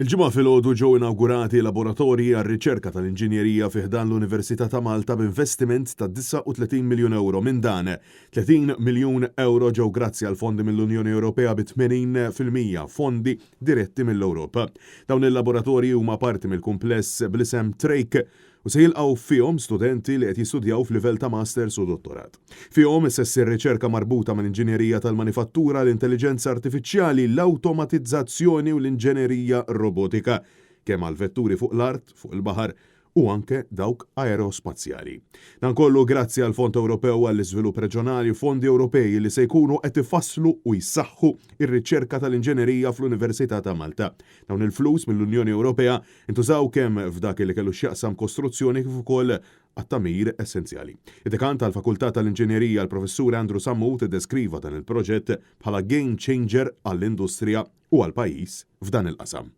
Il-ġimgħa filgħodu ġew inawgurati laboratorji għar-riċerka tal-inġinjerija fih dan l-Università ta' Malta b'investiment ta' 39 miljun euro. Minn dan, 30 miljun euro ġew grazzi għal fondi mill-Unjoni Ewropea bi 80% fondi diretti mill-Ewropa. Dawn il-laboratorji huma parti mill-kumpless bl-isem Trake u se jilqgħu fihom studenti li qed jistudjaw f'livell ta' masters u dottorat. Fihom issessi r-riċerka marbuta mal-inġinjerija tal-manifattura, l-intelligenza artifiċjali, l-awtomatizzazzjoni u l-inġinerija robotika, kemm għal vetturi fuq l-art, fuq il-baħar u anke dawk aerospazjali. Dan kollu grazzi għal Fond Ewropew għall-Iżvilupp Reġjonali u fondi Ewropej li se jkunu qed ifasslu u jsaħħu ir-riċerka tal-inġinerija fl-Università ta' Malta. Dawn il-flus mill-Unjoni Ewropea intużaw kemm f'dak li kellu x'jaqsam kostruzzjoni kif ukoll għat-tamir essenzjali. Id-dekan tal-Fakultà tal-Inġinerija l-Professur Andrew Sammut iddeskriva dan il-proġett bħala game changer għall-industrija u għall-pajjiż f'dan il-qasam.